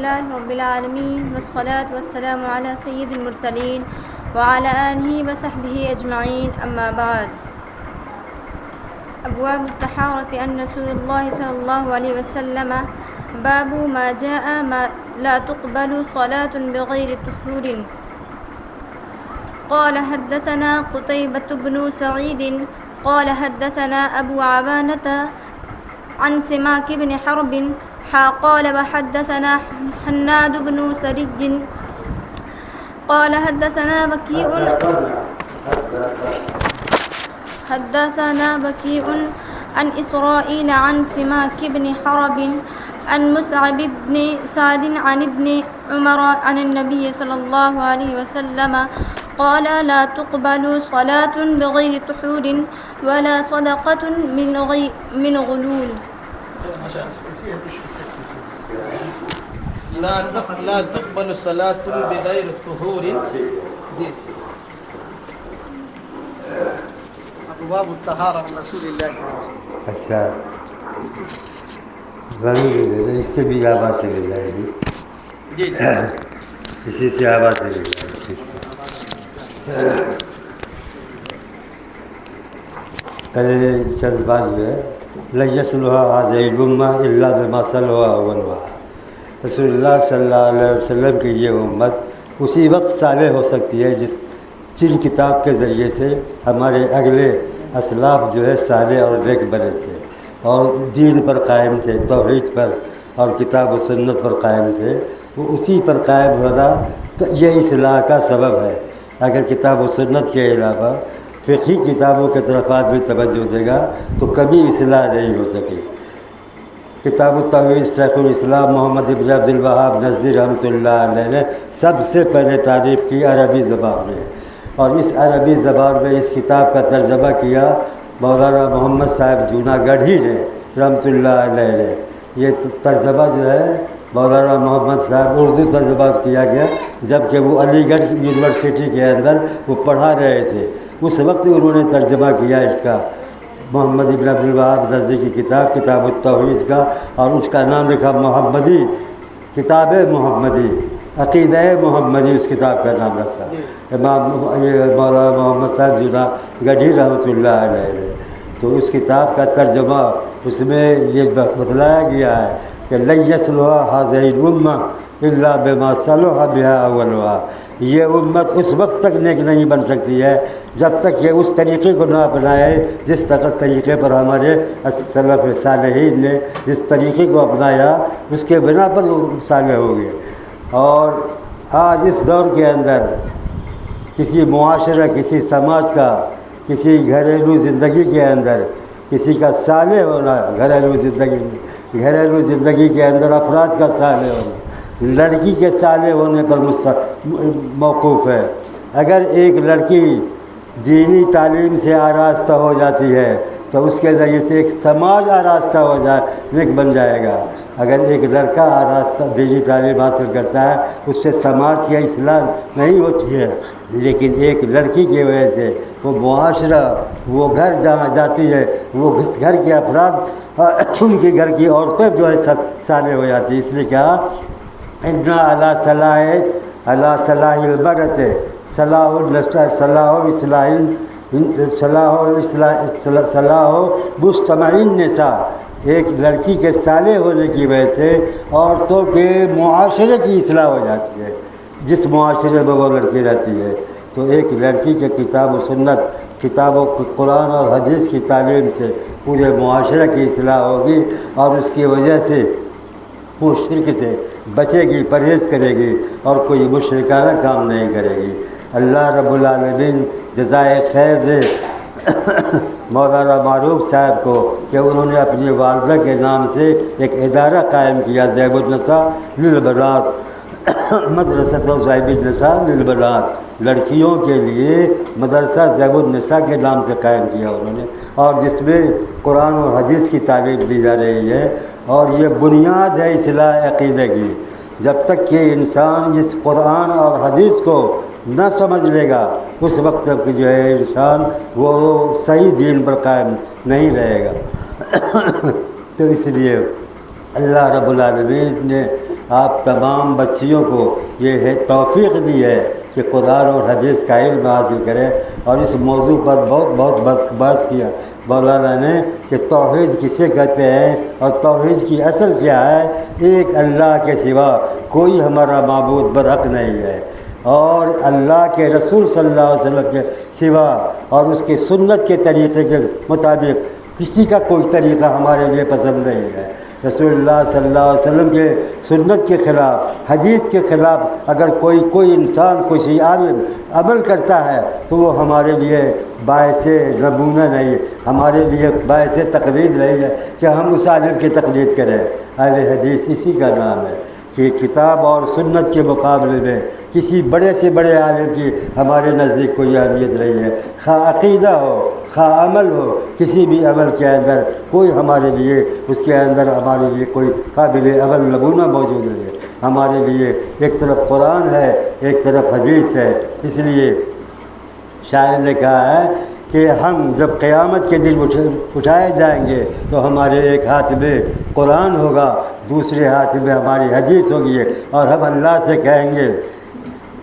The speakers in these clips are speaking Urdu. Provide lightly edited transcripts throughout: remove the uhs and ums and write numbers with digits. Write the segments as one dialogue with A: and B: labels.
A: لله رب العالمين والصلاة والسلام على سيد المرسلين وعلى آله وصحبه أجمعين أما بعد. أبواب الطهارة عن رسول الله صلى الله عليه وسلم. باب ما جاء ما لا تقبل صلاة بغير طهور. قال حدثنا قتيبة بن سعيد قال حدثنا أبو عوانة عن سماك بن حرب قال وحدثنا حناد بن سري قال حدثنا بكيء عن إسرائيل عن سماك بن حرب عن مصعب بن سعد عن ابن عمر عن النبي صلى الله عليه وسلم قال لا تقبل صلاة بغير طهور ولا صدقة من غلول.
B: لا تقبل صلاة بغير طهور.
C: ابواب الطہارہ عن رسول اللہ.
D: اچھا ضرور اس سے بھی آواز چلی جائے گی.
B: جی
D: اسی سے آواز چلی جائے گی. پہلے چند بات جو ہے لن يصلح هذه الامة الا بما صلح اولها. رسول اللہ صلی اللہ علیہ وسلم کی یہ امت اسی وقت صالح ہو سکتی ہے جن کتاب کے ذریعے سے ہمارے اگلے اسلاف جو ہے صالح اور نیک بنے تھے اور دین پر قائم تھے، توحید پر اور کتاب و سنت پر قائم تھے. وہ اسی پر قائم ہونا یہ اصلاح کا سبب ہے. اگر کتاب و سنت کے علاوہ فقہی کتابوں کے طرف آدمی توجہ دے گا تو کبھی اصلاح نہیں ہو سکے. کتاب التوحید شیخ الاسلام محمد ابن عبد الوہاب نجدی رحمۃ اللہ علیہ نے سب سے پہلے تعریف کی عربی زبان میں، اور اس عربی زبان میں اس کتاب کا ترجمہ کیا مولانا محمد صاحب جوناگڑھی نے رحمۃ اللہ علیہ نے. یہ ترجمہ جو ہے مولانا محمد صاحب اردو ترجمہ کیا گیا جبکہ وہ علی گڑھ یونیورسٹی کے اندر وہ پڑھا رہے تھے. اس وقت انہوں نے ترجمہ کیا اس کا محمد ابن عبد الوہاب نجدی کی کتاب کتاب التوحید کا، اور اس کا نام لکھا محمدی، کتاب محمدی، عقیدہ محمدی اس کتاب کا نام رکھا امام مولانا محمد صاحب جوناگڑھی رحمۃ اللہ علیہ نے. تو اس کتاب کا ترجمہ اس میں یہ بتلایا گیا ہے کہ لن يصلح هذه الامة الا بما صلح بها اولها. یہ امت اس وقت تک نیک نہیں بن سکتی ہے جب تک یہ اس طریقے کو نہ اپنائے جس طریقے پر ہمارے سلف صالحین نے جس طریقے کو اپنایا اس کے بنا پر وہ صالح ہو گئے. اور آج اس دور کے اندر کسی معاشرہ، کسی سماج کا، کسی گھریلو زندگی کے اندر کسی کا صالح ہونا، گھریلو زندگی کے اندر افراد کا صالح ہونا لڑکی کے صالح ہونے پر موقوف ہے. اگر ایک لڑکی دینی تعلیم سے آراستہ ہو جاتی ہے تو اس کے ذریعے سے ایک سماج آراستہ ہو جائے، نیک بن جائے گا. اگر ایک لڑکا آراستہ دینی تعلیم حاصل کرتا ہے اس سے سماج کی اصلاح نہیں ہوتی ہے، لیکن ایک لڑکی کی وجہ سے وہ معاشرہ، وہ گھر جہاں جاتی ہے، وہ اس گھر کے افراد، ان کے گھر کی عورتیں جو ہے صالح ہو جاتی ہے. اس لیے کہا اِنَّا عَلَىٰ صَلَاحِ الْمَرْأَةِ صلاح مجتمع النساء. ایک لڑکی کے صالح ہونے کی وجہ سے عورتوں کے معاشرے کی اصلاح ہو جاتی ہے جس معاشرے میں وہ لڑکی رہتی ہے. تو ایک لڑکی کے کتاب و سنت، کتاب و قرآن اور حدیث کی تعلیم سے پورے معاشرے کی اصلاح ہوگی اور اس کی وجہ سے وہ شرک سے بچے گی، پرہیز کرے گی اور کوئی مشرکانہ کام نہیں کرے گی. اللہ رب العالمین جزائے خیر دے مولانا معروف صاحب کو کہ انہوں نے اپنی والدہ کے نام سے ایک ادارہ قائم کیا زیب النساء للبنات، مدرسہ زیب النساء للبنات، لڑکیوں کے لیے مدرسہ زیب النساء کے نام سے قائم کیا انہوں نے، اور جس میں قرآن اور حدیث کی تعلیم دی جا رہی ہے. اور یہ بنیاد ہے اصلاح عقیدے کی. جب تک کہ انسان اس قرآن اور حدیث کو نہ سمجھ لے گا اس وقت تک جو ہے انسان وہ صحیح دین پر قائم نہیں رہے گا. تو اس لیے اللہ رب العالمین نے آپ تمام بچیوں کو یہ ہے توفیق دی ہے کہ قرآن اور حدیث کا علم حاصل کریں، اور اس موضوع پر بہت بحث کیا مولانا نے کہ توحید کسے کہتے ہیں اور توحید کی اصل کیا ہے۔ ایک اللہ کے سوا کوئی ہمارا معبود برحق نہیں ہے، اور اللہ کے رسول صلی اللہ علیہ وسلم کے سوا اور اس کے سنت کے طریقے کے مطابق کسی کا کوئی طریقہ ہمارے لیے پسند نہیں ہے۔ رسول اللہ صلی اللہ علیہ وسلم کے سنت کے خلاف، حدیث کے خلاف اگر کوئی انسان کوئی عالم عمل کرتا ہے تو وہ ہمارے لیے باعث نمونہ نہیں ہے، ہمارے لیے باعث تقلید نہیں ہے کہ ہم اس عالم کی تقلید کریں۔ اہل حدیث اسی کا نام ہے کہ کتاب اور سنت کے مقابلے میں کسی بڑے سے بڑے عالم کی ہمارے نزدیک کوئی اہمیت نہیں ہے، خواہ عقیدہ ہو خواہ عمل ہو، کسی بھی عمل کے اندر کوئی ہمارے لیے اس کے اندر ہمارے لیے کوئی قابل عمل نمونہ موجود نہیں ہے۔ ہمارے لیے ایک طرف قرآن ہے ایک طرف حدیث ہے۔ اس لیے شاعر نے کہا ہے کہ ہم جب قیامت کے دن اٹھائے جائیں گے تو ہمارے ایک ہاتھ میں قرآن ہوگا، دوسرے ہاتھ میں ہماری حدیث ہوگی، اور ہم اللہ سے کہیں گے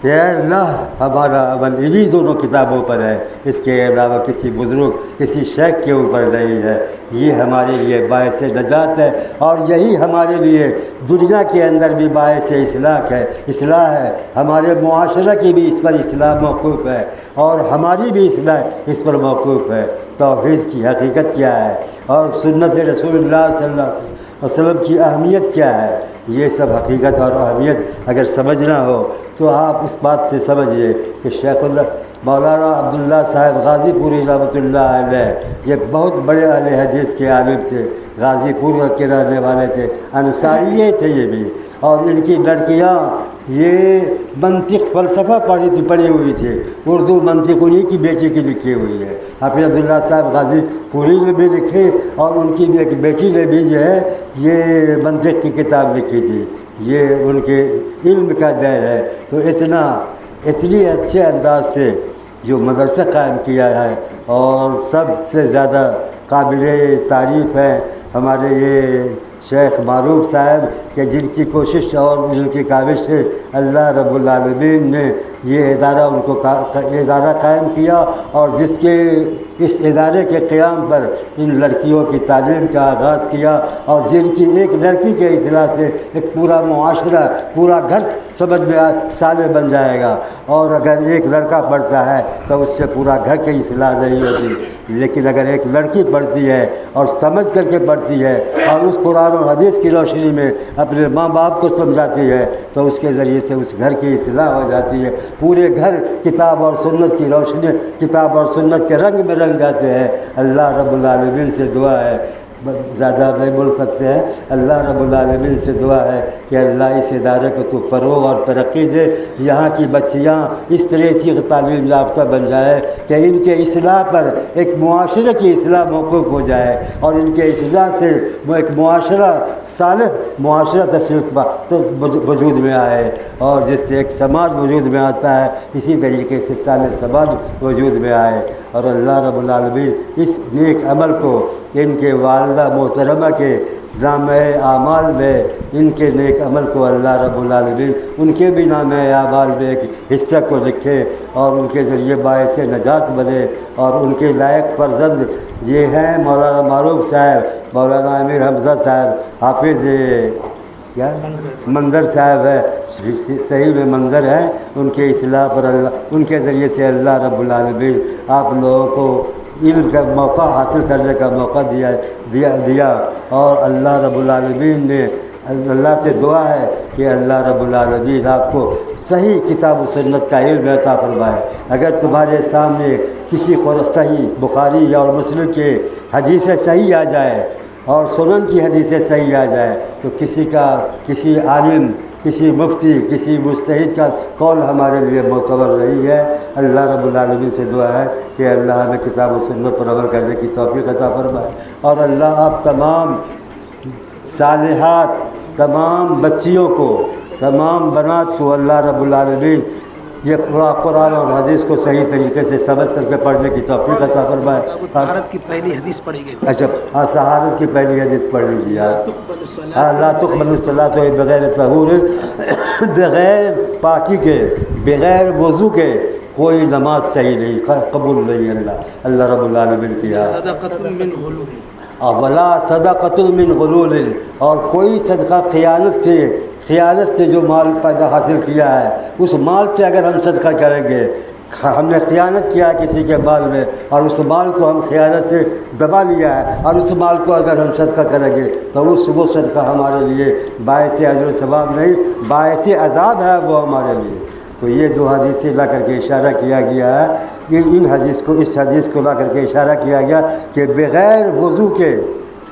D: کہ اے اللہ ہمارا عمل انہی دونوں کتابوں پر ہے، اس کے علاوہ کسی بزرگ کسی شیخ کے اوپر نہیں ہے۔ یہ ہمارے لیے باعث نجات ہے، اور یہی ہمارے لیے دنیا کے اندر بھی باعث اصلاح ہے۔ ہمارے معاشرہ کی بھی اس پر اصلاح موقوف ہے، اور ہماری بھی اصلاح اس پر موقوف ہے۔ توحید کی حقیقت کیا ہے اور سنت رسول اللہ صلی اللہ علیہ وسلم کی اہمیت کیا ہے، یہ سب حقیقت اور اہمیت اگر سمجھنا ہو تو آپ اس بات سے سمجھیے کہ شیخ مولانا عبداللہ صاحب غازی پوری رحمۃ اللہ علیہ یہ بہت بڑے اہل حدیث کے عالم تھے، غازی پور کے رہنے والے تھے، انصاریے تھے یہ بھی، اور ان کی لڑکیاں یہ منطق فلسفہ پڑھی ہوئی تھی، اردو منطق انہی کی بیٹی کی لکھی ہوئی ہے۔ حافظ عبداللہ صاحب غازی پوری نے بھی لکھی، اور ان کی بھی ایک بیٹی نے بھی جو ہے یہ منطق کی کتاب لکھی تھی۔ یہ ان کے علم کا دیر ہے۔ تو اتنی اچھے انداز سے جو مدرسہ قائم کیا ہے، اور سب سے زیادہ قابل تعریف ہے ہمارے یہ شیخ معروف صاحب کہ جن کی کوشش اور جن کی کاوش سے اللہ رب العالمین نے یہ ادارہ قائم کیا، اور جس کے اس ادارے کے قیام پر ان لڑکیوں کی تعلیم کا آغاز کیا، اور جن کی ایک لڑکی کے اصلاح سے ایک پورا معاشرہ پورا گھر سمجھ میں صالح بن جائے گا، اور اگر ایک لڑکا پڑھتا ہے تو اس سے پورا گھر کی اصلاح نہیں ہوتی، لیکن اگر ایک لڑکی پڑھتی ہے اور سمجھ کر کے پڑھتی ہے اور اس قرآن اور حدیث کی روشنی میں اپنے ماں باپ کو سمجھاتی ہے تو اس کے ذریعے سے اس گھر کی اصلاح ہو جاتی ہے، پورے گھر کتاب اور سنت کی روشنی کتاب اور سنت کے رنگ میں رنگ جاتے ہیں۔ اللہ رب العالمین سے دعا ہے، زیادہ نہیں بول سکتے ہیں، اللہ رب العالمین سے دعا ہے کہ اللہ اس ادارے کو تو فروغ اور ترقی دے، یہاں کی بچیاں اس طرح سے تعلیم یافتہ بن جائے کہ ان کے اصلاح پر ایک معاشرے کی اصلاح موقوف ہو جائے، اور ان کے اصلاح سے ایک معاشرہ صالح معاشرہ وجود میں آئے، اور جس سے ایک سماج وجود میں آتا ہے اسی طریقے سے صالح سماج وجود میں آئے۔ اور اللہ رب العالمین اس نیک عمل کو ان کے والدہ محترمہ کے نامہ اعمال میں ان کے نیک عمل کو اللہ رب العالمین ان کے بھی نامہ اعمال میں ایک حصہ کو لکھے، اور ان کے ذریعے باعث نجات بنے، اور ان کے لائق فرزند یہ ہیں مولانا معروف صاحب، مولانا امیر حمزہ صاحب، حافظ کیا منظر صاحب ہے، صحیح میں منظر ہے، ان کے اصلاح پر اللہ ان کے ذریعے سے اللہ رب العالمین آپ لوگوں کو علم کا موقع حاصل کرنے کا موقع دیا، اور اللہ رب العالمین نے اللہ سے دعا ہے کہ اللہ رب العالمین آپ کو صحیح کتاب و سنت کا علم عطا فرمائے۔ اگر تمہارے سامنے کسی کو صحیح بخاری اور مسلم کے حدیث صحیح آ جائے اور سنن کی حدیث صحیح آ جائے تو کسی عالم کسی مفتی کسی مجتہد کا قول ہمارے لیے معتبر نہیں ہے۔ اللہ رب العالمین سے دعا ہے کہ اللہ ہمیں کتاب و سنت پر عمل کرنے کی توفیق عطا فرمائے، اور اللہ آپ تمام صالحات تمام بچیوں کو تمام بنات کو اللہ رب العالمین یہ قرآن اور حدیث کو صحیح طریقے سے سمجھ کر کے پڑھنے کی توفیق عطا فرمائے.
C: طہارت کی پہلی حدیث پڑھی گئی.
D: اچھا ہاں طہارت کی پہلی حدیث پڑھ لیجیے آپ. لا تقبل الصلاۃ بغیر طہور، بغیر پاکی کے، بغیر وضو کے کوئی نماز صحیح نہیں، قبول نہیں. اللہ رب العالمین کیا
C: صدقۃ من غلول،
D: ولا صدقۃ من غلول، اور کوئی صدقہ خیانت سے جو مال پیدا حاصل کیا ہے اس مال سے اگر ہم صدقہ کریں گے، ہم نے خیانت کیا ہے کسی کے مال میں اور اس مال کو ہم خیانت سے دبا لیا ہے، اور اس مال کو اگر ہم صدقہ کریں گے تو وہ صدقہ ہمارے لیے باعث اجر و ثواب نہیں، باعث عذاب ہے وہ ہمارے لیے. تو یہ دو حدیثیں لا کر کے اشارہ کیا گیا ہے کہ اس حدیث کو لا کر کے اشارہ کیا گیا کہ بغیر وضو کے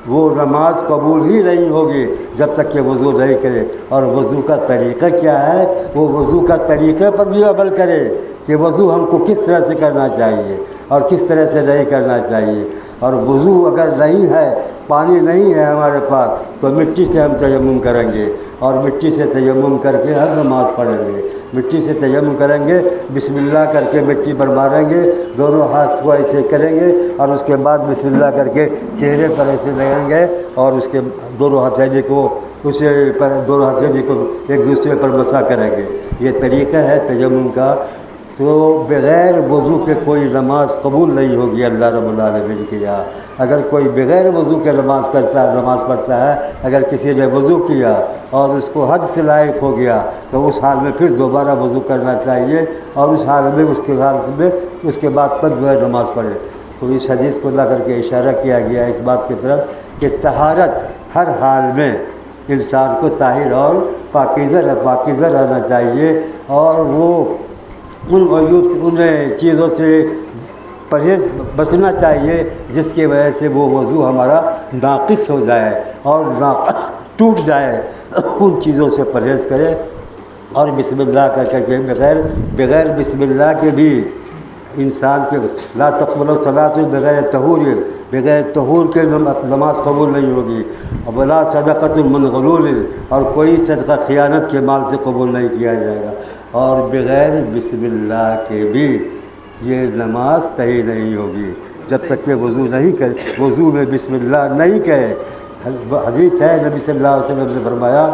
D: وہ نماز قبول ہی نہیں ہوگی جب تک کہ وضو نہیں کرے. اور وضو کا طریقہ کیا ہے؟ وہ وضو کا طریقے پر بھی عمل کرے کہ وضو ہم کو کس طرح سے کرنا چاہیے اور کس طرح سے نہیں کرنا چاہیے. اور وضو اگر نہیں ہے، پانی نہیں ہے ہمارے پاس، تو مٹی سے ہم تیمم کریں گے اور مٹی سے تیمم کر کے ہر نماز پڑھیں گے. مٹی سے تیمم کریں گے، بسم اللہ کر کے مٹی پر ماریں گے، دونوں ہاتھ کو ایسے کریں گے اور اس کے بعد بسم اللہ کر کے چہرے پر ایسے لگیں گے اور اس کے دونوں ہتھیلی کو ایک دوسرے پر مسا کریں گے. یہ طریقہ ہے تیمم کا. تو بغیر وضو کے کوئی نماز قبول نہیں ہوگی اللہ رب العالمین کی یہاں. اگر کوئی بغیر وضو کے نماز پڑھتا ہے، اگر کسی نے وضو کیا اور اس کو حد سے لائق ہو گیا تو اس حال میں پھر دوبارہ وضو کرنا چاہیے اور اس حال میں اس کے بعد پر جو ہے نماز پڑھے. تو اس حدیث کو لا کر کے اشارہ کیا گیا اس بات کی طرف کہ طہارت ہر حال میں انسان کو طاہر اور پاکیزہ رہنا چاہیے، اور وہ ان عیوب سے، ان چیزوں سے پرہیز بچنا چاہیے جس کی وجہ سے وہ وضو ہمارا ناقص ہو جائے اور ٹوٹ جائے. ان چیزوں سے پرہیز کرے اور بسم اللہ کر کے بغیر بسم اللہ کے بھی انسان کے لا تقبل الصلاۃ بغیر طہور، بغیر طہور کے نماز قبول نہیں ہوگی. ولا صدقۃ من غلول، اور کوئی صدقہ خیانت کے مال سے قبول نہیں کیا جائے گا. اور بغیر بسم اللہ کے بھی یہ نماز صحیح نہیں ہوگی جب تک کہ وضو میں بسم اللہ نہیں کہے. حدیث ہے نبی صلی اللہ علیہ وسلم نے فرمایا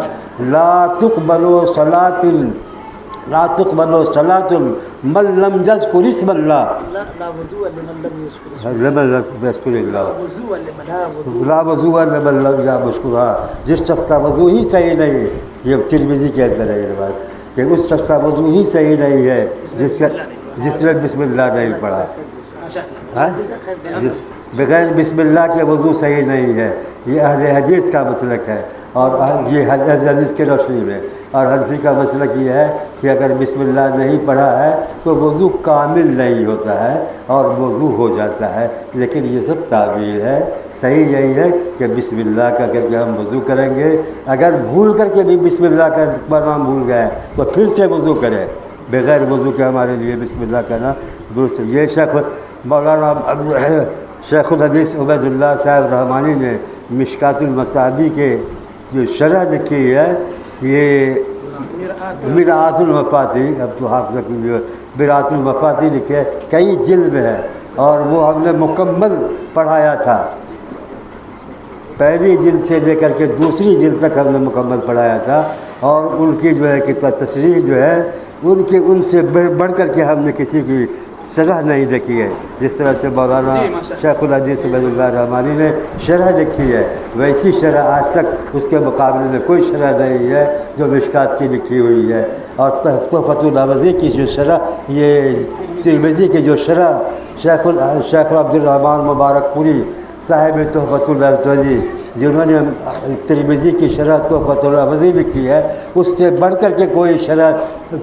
D: لا تقبل صلاۃ من لم یذکر اسم اللہ،
C: لا وضوء لمن لم یذکر
D: لا وضوء لمن لم یذکر. جس شخص کا وضو ہی صحیح نہیں، یہ ترمذی کے اندر ہے یہ روایت کہ اس شخص کا وضو ہی صحیح نہیں ہے جس نے بسم اللہ نہیں پڑھا. بغیر بسم اللہ کے وضو صحیح نہیں ہے. یہ اہل حدیث کا مسلک ہے اور یہ حدیث کے روشنی میں. اور حنفی کا مسلک یہ ہے کہ اگر بسم اللہ نہیں پڑھا ہے تو وضو کامل نہیں ہوتا ہے اور وضو ہو جاتا ہے. لیکن یہ سب تعبیر ہے. صحیح یہی ہے کہ بسم اللہ کا کر کے ہم وضو کریں گے. اگر بھول کر کے بھی بسم اللہ کا نام بھول گئے تو پھر سے وضو کریں. بغیر وضو کے ہمارے لیے بسم اللہ کہنا درست. یہ مولانا شیخ الحدیث عبید اللہ صاحب رحمانی نے مشکات المصابیح کے جو شرح لکھی ہے، یہ مرآت المفاتیح، اب تو حافظ مرآت المفاتیح لکھے کئی جلد میں ہے اور وہ ہم نے مکمل پڑھایا تھا. پہلی جلد سے لے کر کے دوسری جلد تک ہم نے مکمل پڑھایا تھا. اور ان کی جو ہے کہ تشریح جو ہے ان سے بڑھ کر کے ہم نے کسی کی شرح نہیں لکھی ہے. جس طرح سے مولانا شیخ الحدیث عبید اللہ رحمانی نے شرح لکھی ہے، ویسی شرح آج تک اس کے مقابلے میں کوئی شرح نہیں ہے جو مشکات کی لکھی ہوئی ہے. اور تحفۃ الحوضی کی جو شرح، یہ ترمذی کی جو شرح شیخ عبد الرحمن مبارک پوری صاحب تحفۃ الحوضی، جنہوں نے ترمذی کی شرح تحفۃ الحوضی لکھی ہے، اس سے بڑھ کر کے کوئی شرح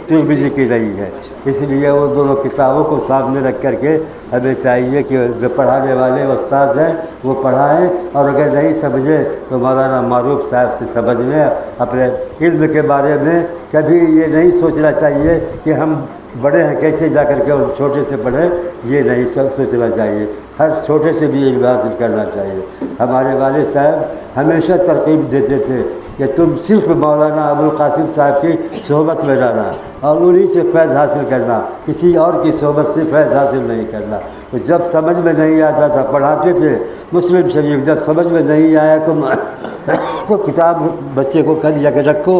D: ترمذی کی نہیں ہے. اس لیے وہ دونوں کتابوں کو سامنے رکھ کر کے ہمیں چاہیے کہ جو پڑھانے والے استاد ہیں وہ پڑھائیں، اور اگر نہیں سمجھے تو مولانا معروف صاحب سے سمجھ لیں. اپنے علم کے بارے میں کبھی یہ نہیں سوچنا چاہیے کہ ہم بڑے ہیں کیسے جا کر کے اور چھوٹے سے پڑھیں، یہ نہیں سوچنا چاہیے. ہر چھوٹے سے بھی علم حاصل کرنا چاہیے. ہمارے والد صاحب ہمیشہ ترغیب دیتے تھے کہ تم صرف مولانا ابوالقاسم صاحب کی صحبت میں رہنا اور انہی سے فیض حاصل کرنا، کسی اور کی صحبت سے فیض حاصل نہیں کرنا۔ تو جب سمجھ میں نہیں آتا تھا پڑھاتے تھے مسلم شریف، جب سمجھ میں نہیں آیا تو کتاب بچے کو کہہ دیا کہ رکھو،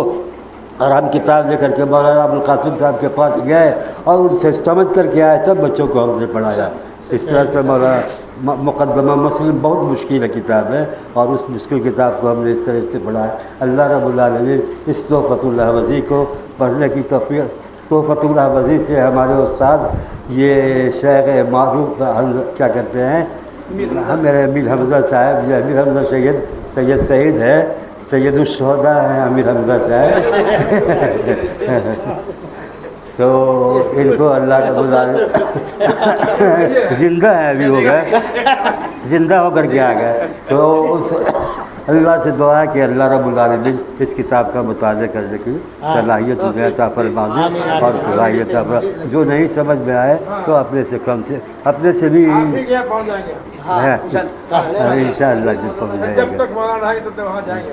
D: اور ہم کتاب لے کر کے مولانا ابوالقاسم صاحب کے پاس گئے اور ان سے سمجھ کر کے آئے، تب بچوں کو ہم نے پڑھایا۔ اس طرح سے مولانا مقدمہ مسلم بہت مشکل کتاب ہے، اور اس مشکل کتاب کو ہم نے اس طرح سے پڑھا ہے۔ اللہ رب العالمین اس تحفۃ اللحوزی کو پڑھنے کی توفیق، تحفۃ اللحوزی سے ہمارے استاد یہ شیخ معروف کیا کہتے ہیں میرے امیر حمزہ صاحب، یہ امیر حمزہ سید سعید ہے، سید الشہداء ہیں امیر حمزہ صاحب تو ان کو اللہ رب العالمین زندہ ہے، ابھی ہو گئے، زندہ ہو کر کے آ گئے، تو اس اللہ سے دعا ہے کہ اللہ رب العالمین اس کتاب کا مطالعہ کرنے کی صلاحیت انہیں عطا فرما دے، اور صلاحیت عطا فرما، جو نہیں سمجھ میں آئے تو اپنے سے کم سے اپنے سے بھی انشاءاللہ جب پہنچ جائے گا،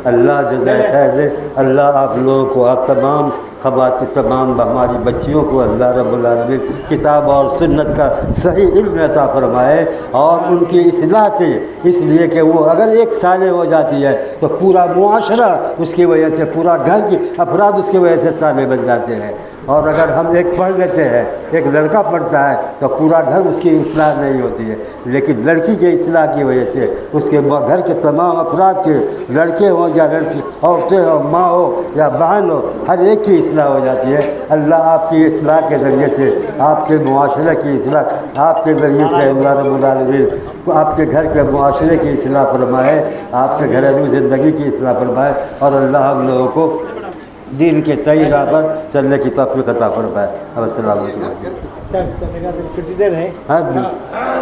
D: اللہ جزائے خیر دے۔ اللہ آپ لوگوں کو، آپ تمام خواتین، تمام ہماری بچیوں کو اللہ رب العالمین کتاب اور سنت کا صحیح علم عطا فرمائے، اور ان کی اصلاح سے، اس لیے کہ وہ اگر ایک صالح ہو جاتی ہے تو پورا معاشرہ اس کی وجہ سے، پورا گھر کی افراد اس کی وجہ سے صالح بن جاتے ہیں، اور اگر ہم ایک پڑھ لیتے ہیں، ایک لڑکا پڑھتا ہے تو پورا گھر اس کی اصلاح نہیں ہوتی ہے، لیکن لڑکی کے اصلاح کی وجہ سے اس کے گھر کے تمام افراد کے، لڑکے ہوں یا لڑکی، عورتیں ہوں، ماں ہو یا بہن ہو، ہر ایک کی اصلاح ہو جاتی ہے۔ اللہ آپ کی اصلاح کے ذریعے سے، آپ کے معاشرے کی اصلاح آپ کے ذریعے سے اللہ رب العالمین آپ کے گھر کے معاشرے کی اصلاح فرمائے، آپ کے گھریلو زندگی کی اصلاح فرمائے، اور اللہ ہم لوگوں کو دین کے صحیح راہ پر چلنے کی توفیق عطا فرمائے۔ السلام علیکم۔
C: چھٹی دے رہے
D: ہاں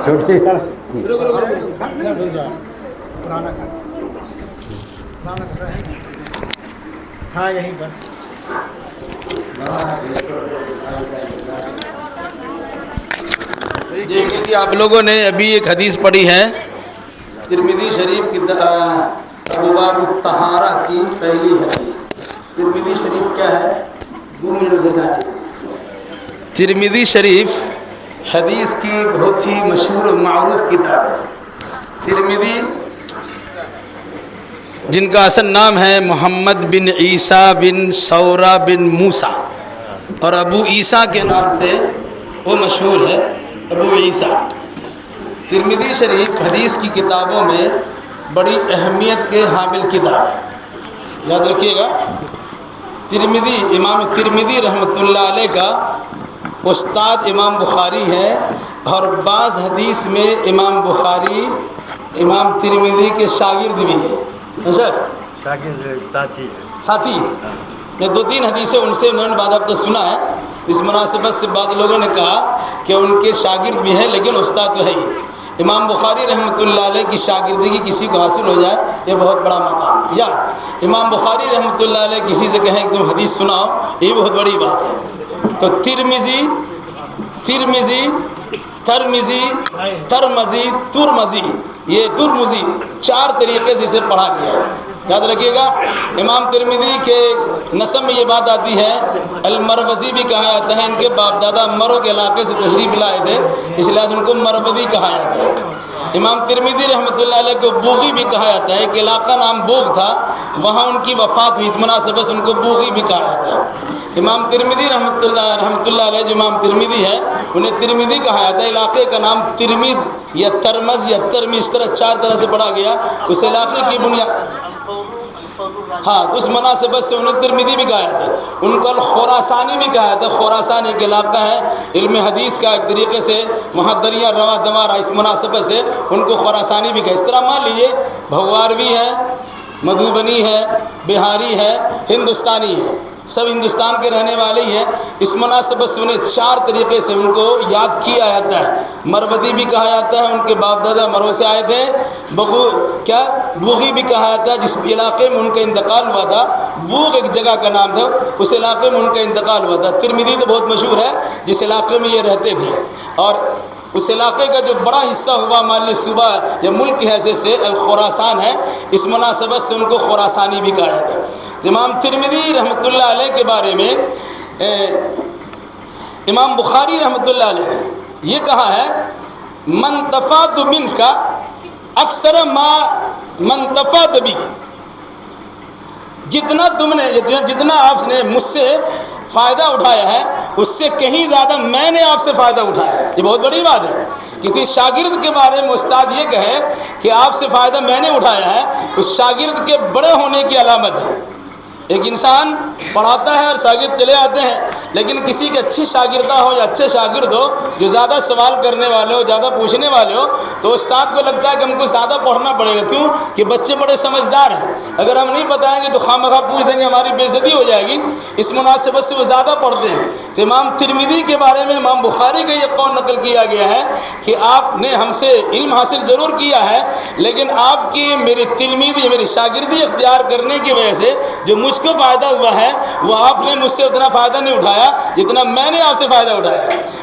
D: چھوٹی
C: ہاں یہیں پر
B: دیکھیے جی، آپ لوگوں نے ابھی ایک حدیث پڑھی ہے ترمذی شریف کی ابواب الطہارہ کی پہلی حدیث۔ ترمذی شریف کیا ہے؟ 2 منٹ سے جائیں۔ ترمذی شریف حدیث کی بہت ہی مشہور و معروف کتاب ہے۔ ترمذی جن کا اصل نام ہے محمد بن عیسیٰ بن ثورہ بن موسیٰ، اور ابو عیسیٰ کے نام سے وہ مشہور ہے، ابو عیسیٰ۔ ترمذی شریف حدیث کی کتابوں میں بڑی اہمیت کے حامل کتاب ہے، یاد رکھیے گا۔ ترمذی، امام ترمذی رحمۃ اللہ علیہ کا استاد امام بخاری ہے، اور بعض حدیث میں امام بخاری امام ترمذی کے شاگرد بھی ہیں، ساتھی۔ میں 2-3 حدیثیں ان سے انہوں نے بعد اب تک سنا ہے، اس مناسبت سے بعض لوگوں نے کہا کہ ان کے شاگرد بھی ہیں لیکن استاد تو ہے ہی۔ امام بخاری رحمۃ اللہ علیہ کی شاگردگی کسی کو حاصل ہو جائے یہ بہت بڑا مقام ہے۔ یا امام بخاری رحمۃ اللہ علیہ کسی سے کہیں کہ تم حدیث سناؤ، یہ بہت بڑی بات ہے۔ تو ترمذی، ترمذی، یہ ترمذی 4 طریقے سے اسے پڑھا گیا ہے، یاد رکھیے گا۔ امام ترمذی کے نسب میں یہ بات آتی ہے، المروزی بھی کہا جاتا ہے، ان کے باپ دادا مرو کے علاقے سے تشریف لائے تھے، اس لحاظ سے ان کو مروزی کہا جاتا ہے۔ امام ترمذی رحمۃ اللہ علیہ کو بوغی بھی کہا جاتا ہے، کہ علاقہ نام بوغ تھا، وہاں ان کی وفات ہوئی، اس مناسبت سے ان کو بوغی بھی کہا جاتا ہے۔ امام ترمذی رحمۃ اللہ علیہ جو امام ترمذی ہے انہیں ترمذی کہا جاتا ہے، علاقے کا نام ترمذ یا ترمز یا ترمی، اس طرح 4 طرح سے پڑھا گیا، اس علاقے کی بنیاد، ہاں، تو اس مناسبت سے انہیں ترمذی بھی کہا جاتا ہے۔ ان کو الخراسانی بھی کہا جاتا ہے، خراسان ایک علاقہ ہے علم حدیث کا، ایک طریقے سے وہاں دریا رواں دمارا، اس مناسبت سے ان کو خراسانی بھی کہا۔ اس طرح مان لیجیے بھواروی ہے، مدھوبنی ہے، بہاری ہے، ہندوستانی ہے، سب ہندوستان کے رہنے والے ہی ہیں، اس مناسبت سے انہیں 4 طریقے سے ان کو یاد کیا جاتا ہے۔ مروزی بھی کہا جاتا ہے، ان کے باپ دادا مرو سے آئے تھے، بوغی بھی کہا جاتا ہے، جس علاقے میں ان کا انتقال ہوا تھا، بوغ ایک جگہ کا نام تھا، اس علاقے میں ان کا انتقال ہوا تھا۔ ترمذی تو بہت مشہور ہے، جس علاقے میں یہ رہتے تھے۔ اور اس علاقے کا جو بڑا حصہ ہوا مان لی صوبہ یا ملک کے حیثیت سے الخراسان ہے، اس مناسبت سے ان کو خراسانی بھی کہا جاتا ہے۔ امام ترمذی رحمۃ اللہ علیہ کے بارے میں امام بخاری رحمۃ اللہ علیہ نے یہ کہا ہے، من تفات منک اکثر ما من تفات بی، جتنا آپ نے مجھ سے فائدہ اٹھایا ہے اس سے کہیں زیادہ میں نے آپ سے فائدہ اٹھایا ہے۔ یہ بہت بڑی بات ہے۔ کسی شاگرد کے بارے میں استاد یہ کہے کہ آپ سے فائدہ میں نے اٹھایا ہے، اس شاگرد کے بڑے ہونے کی علامت ہے۔ ایک انسان پڑھاتا ہے اور شاگرد چلے آتے ہیں، لیکن کسی کے اچھی شاگردہ ہو یا اچھے شاگرد ہو جو زیادہ سوال کرنے والے ہو، زیادہ پوچھنے والے ہو، تو استاد کو لگتا ہے کہ ہم کو زیادہ پڑھنا پڑے گا۔ کیوں کہ بچے بڑے سمجھدار ہیں، اگر ہم نہیں بتائیں گے تو خواہ پوچھ دیں گے، ہماری بے عزتی ہو جائے گی، اس مناسبت سے وہ زیادہ پڑھتے ہیں۔ تو امام ترمذی کے بارے میں امام بخاری کا یہ قول نقل کیا گیا ہے کہ آپ نے ہم سے علم حاصل ضرور کیا ہے، لیکن آپ کی میری تلمیذی، میری شاگردی اختیار کرنے کی وجہ سے جو مجھ کو فائدہ ہوا ہے وہ آپ نے مجھ سے اتنا فائدہ نہیں اٹھایا جتنا میں نے آپ سے فائدہ اٹھایا۔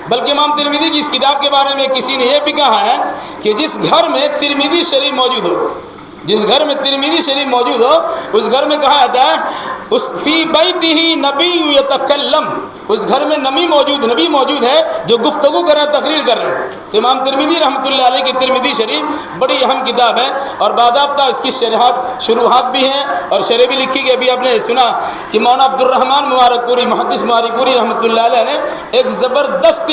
B: بلکہ امام ترمذی کی اس کتاب کے بارے میں کسی نے یہ بھی کہا ہے کہ جس گھر میں ترمذی شریف موجود ہو، جس گھر میں ترمذی شریف موجود ہو، اس گھر میں کہا جاتا ہے اس فی بیتہ نبی یتکلم، اس گھر میں نبی موجود ہے جو گفتگو کر رہا ہے، تقریر کر رہے ہیں۔ تو امام ترمذی رحمۃ اللہ علیہ کی ترمذی شریف بڑی اہم کتاب ہے، اور باضابطہ اس کی شروحات بھی ہیں اور شرح بھی لکھی گئی۔ ابھی آپ نے سنا کہ مولانا عبد الرحمن مبارک پوری، محدث مبارک پوری رحمۃ اللہ علیہ نے ایک زبردست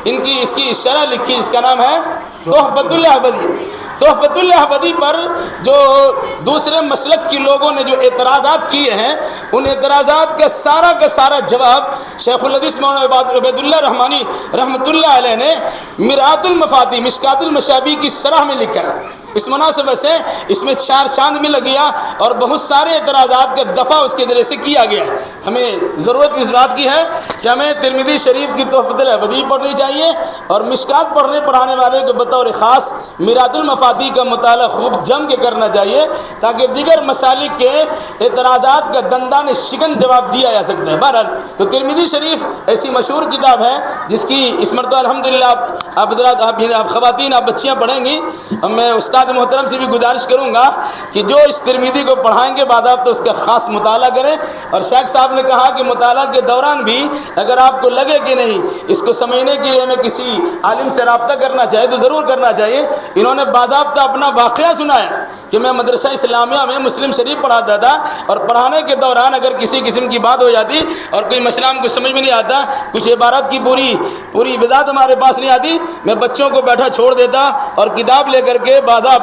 B: اس کی شرح لکھی، اس کا نام ہے تحفۃ الاحوذی۔ تحفۃ الاحوذی پر جو دوسرے مسلک کے لوگوں نے جو اعتراضات کیے ہیں، ان اعتراضات کا سارا جواب شیخ الحدیث مولانا عبید اللہ رحمانی رحمۃ اللہ علیہ نے مرآت المفاتیح، مشکات المشابیح کی شرح میں لکھا ہے۔ اس مناسبت سے اس میں 4 چاند بھی لگ گیا اور بہت سارے اعتراضات کا دفع اس کے ذریعے سے کیا گیا ہے۔ ہمیں ضرورت اس بات کی ہے کہ ہمیں ترمذی شریف کی تحفۃ الاحوذی پڑھنی چاہیے، اور مشکات پڑھانے والے کو بطور خاص میرات المفاتیح کا مطالعہ خوب جم کے کرنا چاہیے، تاکہ دیگر مسالک کے اعتراضات کا دندان شکن جواب دیا جا سکتا ہے۔ بہرحال تو ترمذی شریف ایسی مشہور کتاب ہے جس کی اس مرتبہ الحمدللہ آپ خواتین، آپ بچیاں پڑھیں گی، اور میں استاد محترم سے بھی گزارش کروں گا کہ جو اس ترمذی کو پڑھائیں گے باضابطہ اس کا خاص مطالعہ کریں۔ اور شیخ صاحب نے کہا کہ مطالعہ کے دوران بھی اگر آپ کو لگے کہ نہیں اس کو سمجھنے کے لیے ہمیں کسی عالم سے رابطہ کرنا چاہیے تو ضرور کرنا چاہیے۔ انہوں نے باضابطہ اپنا واقعہ سنایا کہ میں مدرسہ اسلامیہ میں مسلم شریف پڑھاتا تھا، اور پڑھانے کے دوران اگر کسی قسم کی بات ہو جاتی اور کوئی مسئلہ ہم کو سمجھ میں نہیں آتا، کچھ عبارت کی پوری وضاحت ہمارے پاس نہیں آتی، میں بچوں کو بیٹھا چھوڑ دیتا اور کتاب لے کر کے باضابطہ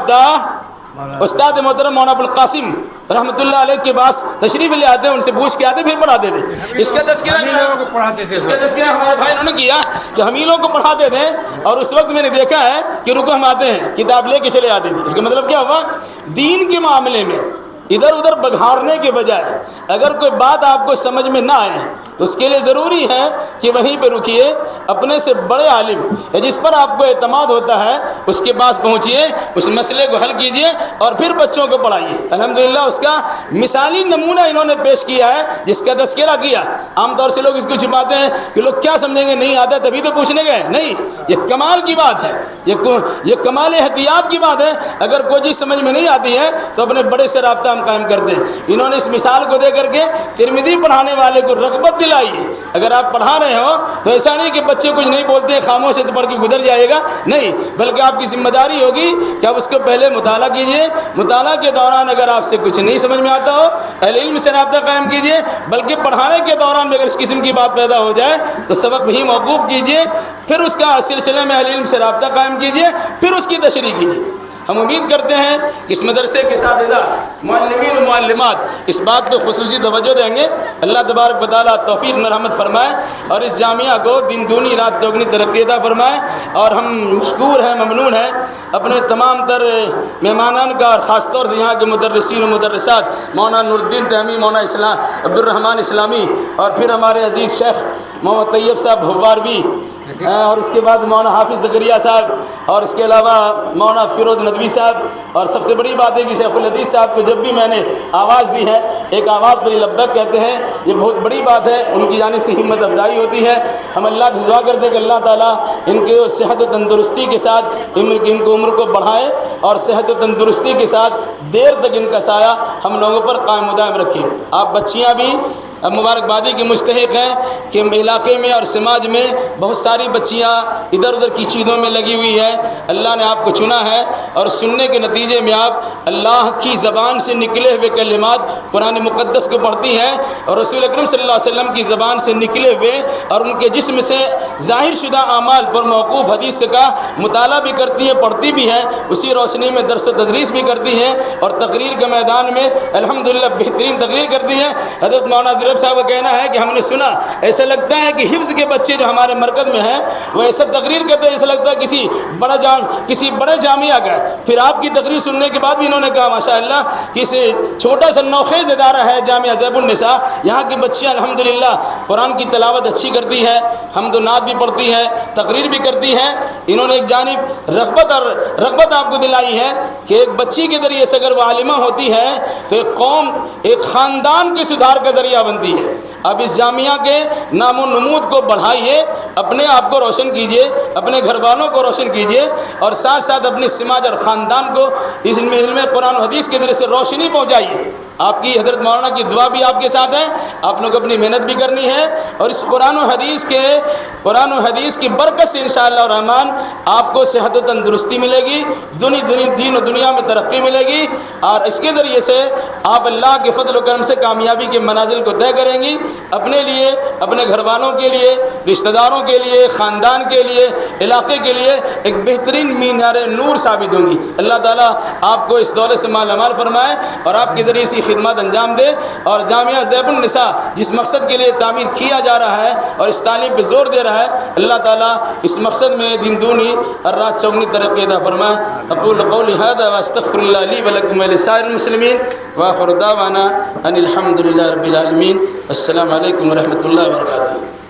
B: استاد محترم مولانا ابوالقاسم رحمۃ اللہ علیہ کے پاس تشریف لے آتے ہیں، ان سے پوچھ کے آتے پھر پڑھاتے تھے۔ اس کا تذکرہ ہمارے بھائی انہوں نے کیا کہ حمیلوں کو پڑھاتے تھے، اور اس وقت میں نے دیکھا ہے کہ رکو ہم آتے ہیں، کتاب لے کے چلے آتے تھے۔ اس کا مطلب کیا ہوا؟ دین کے معاملے میں ادھر ادھر بگھارنے کے بجائے اگر کوئی بات آپ کو سمجھ میں نہ آئے تو اس کے لیے ضروری ہے کہ وہیں پہ رکیے، اپنے سے بڑے عالم یا جس پر آپ کو اعتماد ہوتا ہے اس کے پاس پہنچیے، اس مسئلے کو حل کیجیے اور پھر بچوں کو پڑھائیے۔ الحمدللہ اس کا مثالی نمونہ انہوں نے پیش کیا ہے جس کا تذکرہ کیا۔ عام طور سے لوگ اس کو چھپاتے ہیں کہ لوگ کیا سمجھیں گے، نہیں آتا تبھی تو پوچھنے گئے، نہیں، یہ کمال کی بات ہے، یہ کمال احتیاط کی بات ہے۔ اگر کوئی چیز سمجھ میں نہیں آتی ہے تو اپنے بڑے سے رابطہ ہم قائم کرتے ہیں۔ انہوں نے اس مثال کو دے کر کے ترمذی پڑھانے والے کو رغبت دلائی ہے۔ اگر آپ پڑھا رہے ہو تو ایسا نہیں کہ بچے کچھ نہیں بولتے خاموش ہے تو پڑھ کے گزر جائے گا، نہیں، بلکہ آپ کی ذمہ داری ہوگی کہ آپ اس کو پہلے مطالعہ کیجئے۔ مطالعہ کے دوران اگر آپ سے کچھ نہیں سمجھ میں آتا ہو اہل علم سے رابطہ قائم کیجئے، بلکہ پڑھانے کے دوران میں اگر اس قسم کی بات پیدا ہو جائے تو سبق بھی موقوف کیجئے، پھر اس کا سلسلے میں اہل علم سے رابطہ قائم کیجئے، پھر اس کی تشریح کیجئے۔ ہم امید کرتے ہیں کہ اس مدرسے کے اساتذہ، معلمین و معلمات اس بات کو خصوصی توجہ دیں گے۔ اللہ تبارک و تعالیٰ توفیق مرحمت فرمائے اور اس جامعہ کو دن دونی رات چوگنی ترقی عطا فرمائے۔ اور ہم مشکور ہیں، ممنون ہیں اپنے تمام تر مہمانان کا، اور خاص طور سے یہاں کے مدرسین و مدرسات، مولانا نور الدین تیمی، مولانا عبد الرحمن اسلامی، اور پھر ہمارے عزیز شیخ محمد طیب صاحب بھوار بھی اور اس کے بعد مولانا حافظ زکریا صاحب اور اس کے علاوہ مولانا فیروز ندوی صاحب، اور سب سے بڑی بات ہے کہ شیخ الحدیث صاحب کو جب بھی میں نے آواز دی ہے، ایک آواز پر لبیک کہتے ہیں، یہ بہت بڑی بات ہے، ان کی جانب سے ہمت افزائی ہوتی ہے۔ ہم اللہ سے دعا کرتے ہیں کہ اللہ تعالیٰ ان کے صحت و تندرستی کے ساتھ ان کو عمر کو بڑھائے اور صحت و تندرستی کے ساتھ دیر تک ان کا سایہ ہم لوگوں پر قائم و دائم رکھیں۔ آپ بچیاں بھی مبارکبادی کے مستحق ہیں کہ علاقے میں اور سماج میں بہت ساری بچیاں ادھر ادھر کی چیزوں میں لگی ہوئی ہے۔ اللہ نے آپ کو چنا ہے اور سننے کے نتیجے میں آپ اللہ کی زبان سے نکلے ہوئے کلمات قرآن مقدس کو پڑھتی ہیں اور رسول اکرم صلی اللہ علیہ وسلم کی زبان سے نکلے ہوئے اور ان کے جسم سے ظاہر شدہ اعمال پر موقوف حدیث کا مطالعہ بھی کرتی ہیں، پڑھتی بھی ہیں، اسی روشنی میں درس و تدریس بھی کرتی ہیں اور تقریر کے میدان میں الحمدللہ بہترین تقریر کرتی ہیں۔ حضرت مولانا صاحب کا کہنا ہے کہ ہم نے سنا، ایسا لگتا ہے کہ حفظ کے بچے جو ہمارے مرکز میں ہیں وہ ایسا تقریر کرتے ہیں ایسا لگتا ہے کسی بڑے جامعہ کا ہے۔ پھر آپ کی تقریر سننے کے بعد بھی انہوں نے کہا ماشاءاللہ کہ اسے چھوٹا سا نوخیز ادارہ ہے جامعہ زیب النساء، یہاں کی بچیاں الحمدللہ قرآن کی تلاوت اچھی کرتی ہے، حمد و نعت بھی پڑھتی ہے، تقریر بھی کرتی ہے۔ انہوں نے ایک جانب رغبت آپ کو دلائی ہے کہ ایک بچی کے ذریعے سے اگر وہ عالمہ ہوتی ہے تو ایک قوم، ایک خاندان کے سدھار کا ذریعہ بنتی ہے۔ اب اس جامعہ کے نام و نمود کو بڑھائیے، اپنے آپ کو روشن کیجیے، اپنے گھر والوں کو روشن کیجیے اور ساتھ ساتھ اپنے سماج اور خاندان کو اس علم قرآن و حدیث کے ذریعے سے روشنی پہنچائیے۔ آپ کی حضرت مولانا کی دعا بھی آپ کے ساتھ ہے، آپ لوگ اپنی محنت بھی کرنی ہے اور اس قرآن و حدیث کی برکت سے انشاءاللہ الرحمن آپ کو صحت و تندرستی ملے گی، دین و دنیا میں ترقی ملے گی اور اس کے ذریعے سے آپ اللہ کے فضل و کرم سے کامیابی کے منازل کو طے کریں گی، اپنے لیے، اپنے گھر والوں کے لیے، رشتہ داروں کے لیے، خاندان کے لیے، علاقے کے لیے ایک بہترین مینار نور ثابت ہوں گی۔ اللہ تعالیٰ آپ کو اس دولت سے مالا مال فرمائے اور آپ کے ذریعے سے خدمات انجام دے اور جامعہ زیب النساء جس مقصد کے لیے تعمیر کیا جا رہا ہے اور اس تعلیم پہ زور دے رہا ہے، اللہ تعالیٰ اس مقصد میں دین دونی اور رات چوگنی ترقی عطا فرمائے۔ اقول قولی ھذا واستغفر اللہ لی ولکم ولسائر المسلمین وآخر دعوانا ان الحمد للہ رب العالمین۔ السلام علیکم ورحمۃ اللہ وبرکاتہ۔